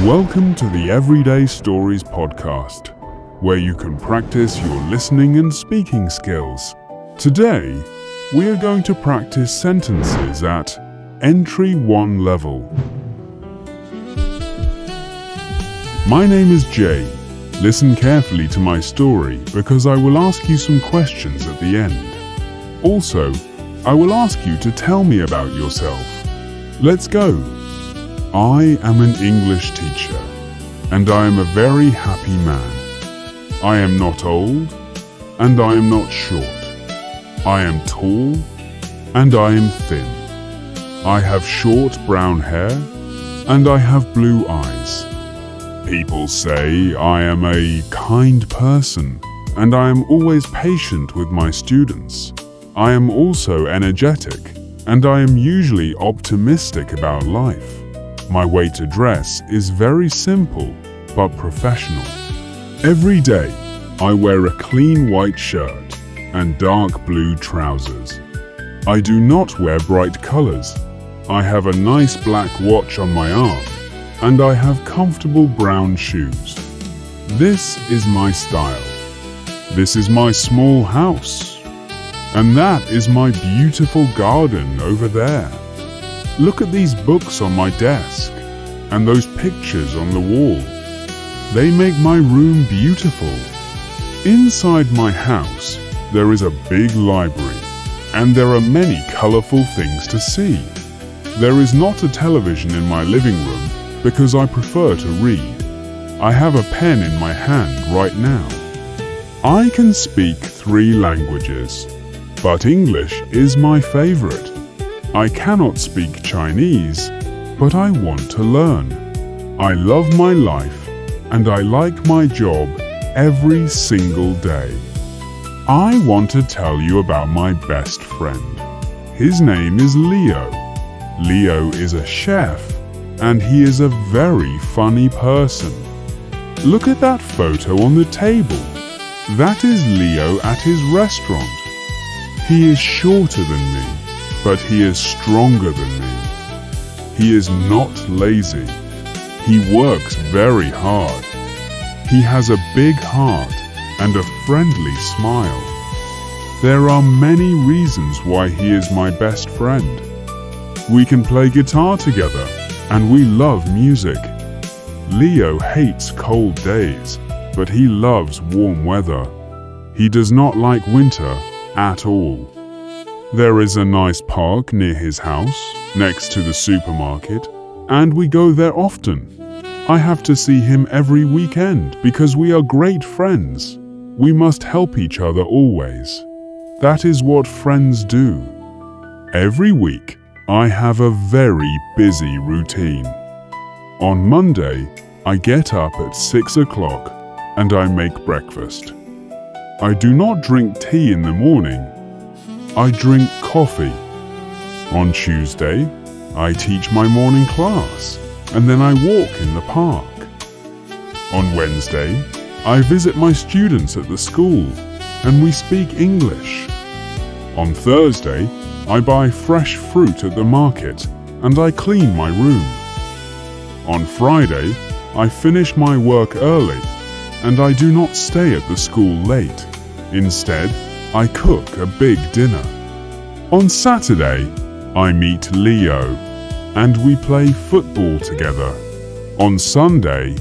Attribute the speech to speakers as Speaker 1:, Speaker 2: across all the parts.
Speaker 1: Welcome to the Everyday Stories podcast, where you can practice your listening and speaking skills. Today, we are going to practice sentences at Entry 1 level. My name is Jay. Listen carefully to my story because I will ask you some questions at the end. Also, I will ask you to tell me about yourself. Let's go. I am an English teacher, and I am a very happy man. I am not old, and I am not short. I am tall, and I am thin. I have short brown hair, and I have blue eyes. People say I am a kind person, and I am always patient with my students. I am also energetic, and I am usually optimistic about life. My way to dress is very simple but professional. Every day, I wear a clean white shirt and dark blue trousers. I do not wear bright colors. I have a nice black watch on my arm, and I have comfortable brown shoes. This is my style. This is my small house. And that is my beautiful garden over there. Look at these books on my desk and those pictures on the wall. They make my room beautiful. Inside my house, there is a big library, and there are many colorful things to see. There is not a television in my living room because I prefer to read. I have a pen in my hand right now. I can speak 3 languages, but English is my favorite. I cannot speak Chinese, but I want to learn. I love my life, and I like my job every single day. I want to tell you about my best friend. His name is Leo. Leo is a chef, and he is a very funny person. Look at that photo on the table. That is Leo at his restaurant. He is shorter than me, but he is stronger than me. He is not lazy. He works very hard. He has a big heart and a friendly smile. There are many reasons why he is my best friend. We can play guitar together, and we love music. Leo hates cold days, but he loves warm weather. He does not like winter at all. There is a nice park near his house, next to the supermarket, and we go there often. I have to see him every weekend because we are great friends. We must help each other always. That is what friends do. Every week, I have a very busy routine. On Monday, I get up at 6 o'clock and I make breakfast. I do not drink tea in the morning. I drink coffee. On Tuesday, I teach my morning class, and then I walk in the park. On Wednesday, I visit my students at the school, and we speak English. On Thursday, I buy fresh fruit at the market, and I clean my room. On Friday, I finish my work early, and I do not stay at the school late. Instead, I cook a big dinner. On Saturday, I meet Leo, and we play football together. On Sunday,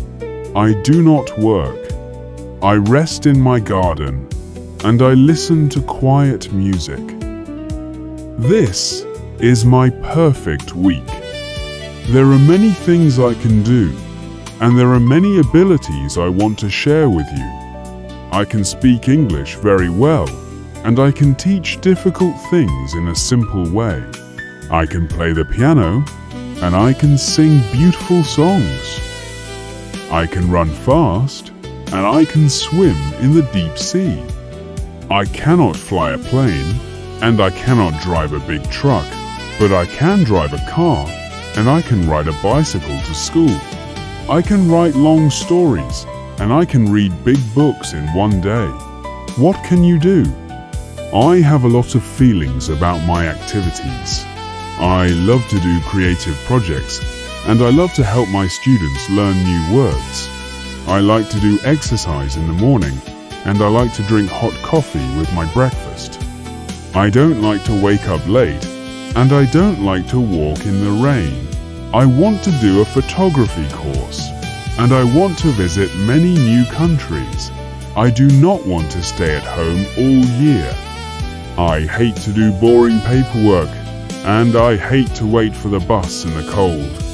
Speaker 1: I do not work. I rest in my garden, and I listen to quiet music. This is my perfect week. There are many things I can do, and there are many abilities I want to share with you. I can speak English very well, and I can teach difficult things in a simple way. I can play the piano, and I can sing beautiful songs. I can run fast, and I can swim in the deep sea. I cannot fly a plane, and I cannot drive a big truck, but I can drive a car, and I can ride a bicycle to school. I can write long stories, and I can read big books in one day. What can you do? I have a lot of feelings about my activities. I love to do creative projects, and I love to help my students learn new words. I like to do exercise in the morning, and I like to drink hot coffee with my breakfast. I don't like to wake up late, and I don't like to walk in the rain. I want to do a photography course, and I want to visit many new countries. I do not want to stay at home all year. I hate to do boring paperwork, and I hate to wait for the bus in the cold.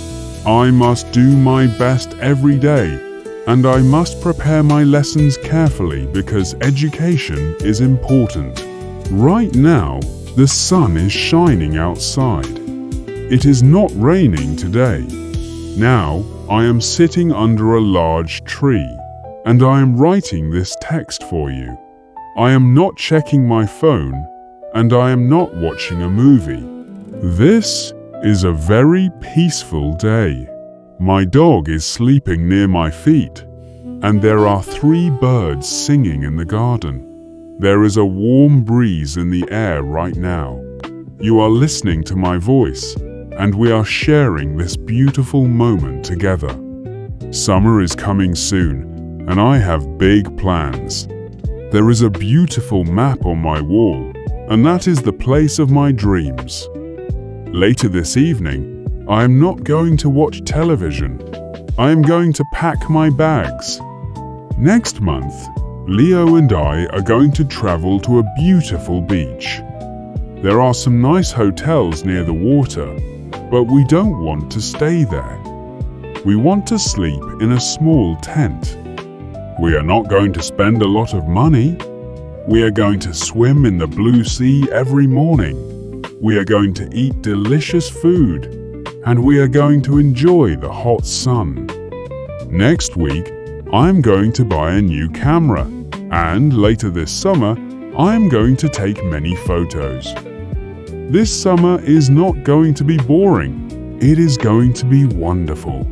Speaker 1: I must do my best every day, and I must prepare my lessons carefully because education is important. Right now, the sun is shining outside. It is not raining today. Now, I am sitting under a large tree, and I am writing this text for you. I am not checking my phone, and I am not watching a movie. This is a very peaceful day. My dog is sleeping near my feet, and there are 3 birds singing in the garden. There is a warm breeze in the air right now. You are listening to my voice, and we are sharing this beautiful moment together. Summer is coming soon, and I have big plans. There is a beautiful map on my wall, and that is the place of my dreams. Later this evening, I am not going to watch television. I am going to pack my bags. Next month, Leo and I are going to travel to a beautiful beach. There are some nice hotels near the water, but we don't want to stay there. We want to sleep in a small tent. We are not going to spend a lot of money. We are going to swim in the blue sea every morning. We are going to eat delicious food, and we are going to enjoy the hot sun. Next week, I'm going to buy a new camera, and later this summer, I'm going to take many photos. This summer is not going to be boring. It is going to be wonderful.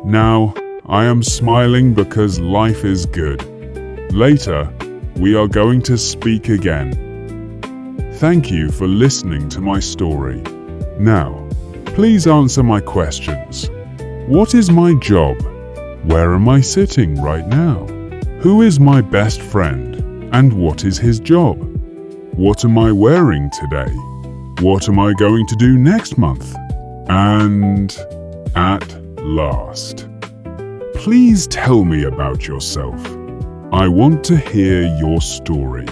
Speaker 1: Now, I am smiling because life is good. Later, we are going to speak again. Thank you for listening to my story. Now, please answer my questions. What is my job? Where am I sitting right now? Who is my best friend? And what is his job? What am I wearing today? What am I going to do next month? And at last, please tell me about yourself. I want to hear your story.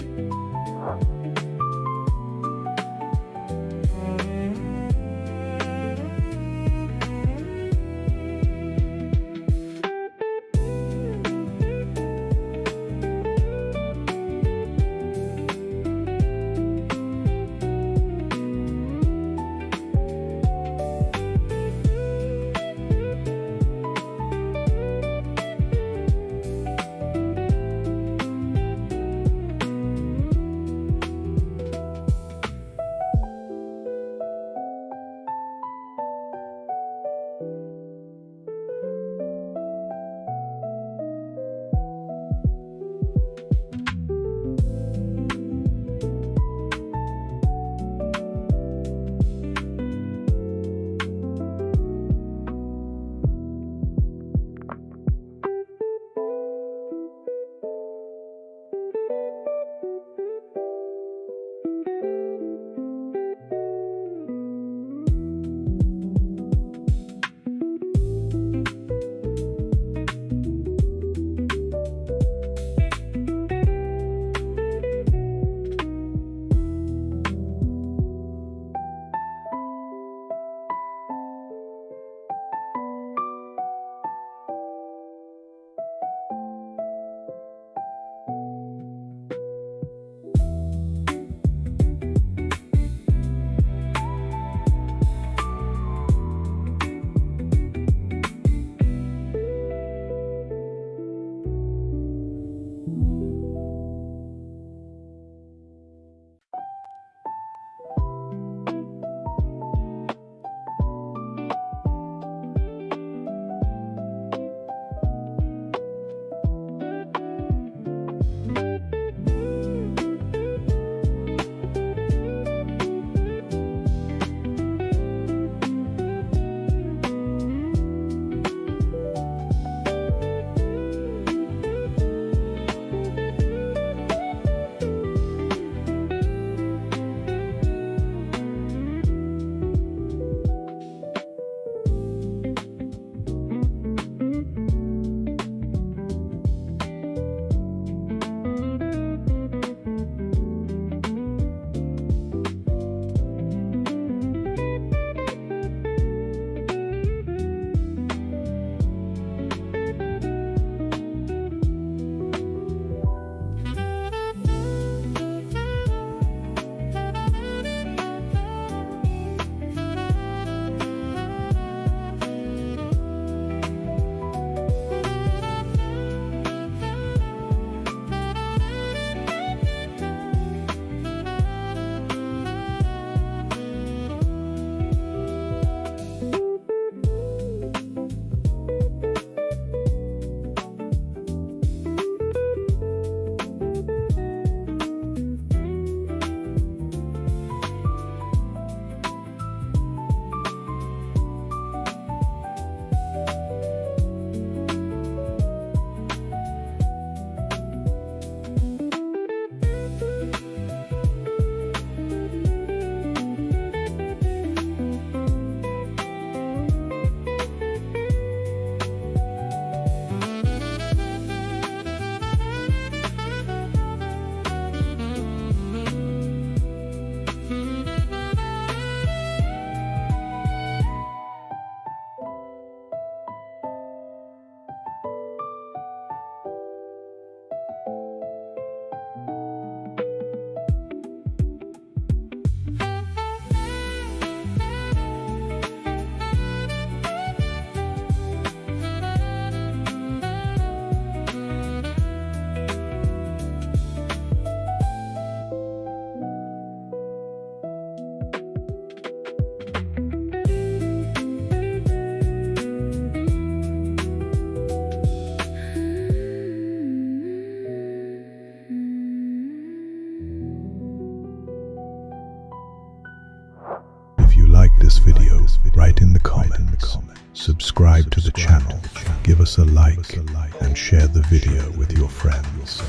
Speaker 2: subscribe to the channel, give us a like, and share the video with your friends.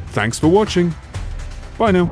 Speaker 1: Thanks for watching. Bye now.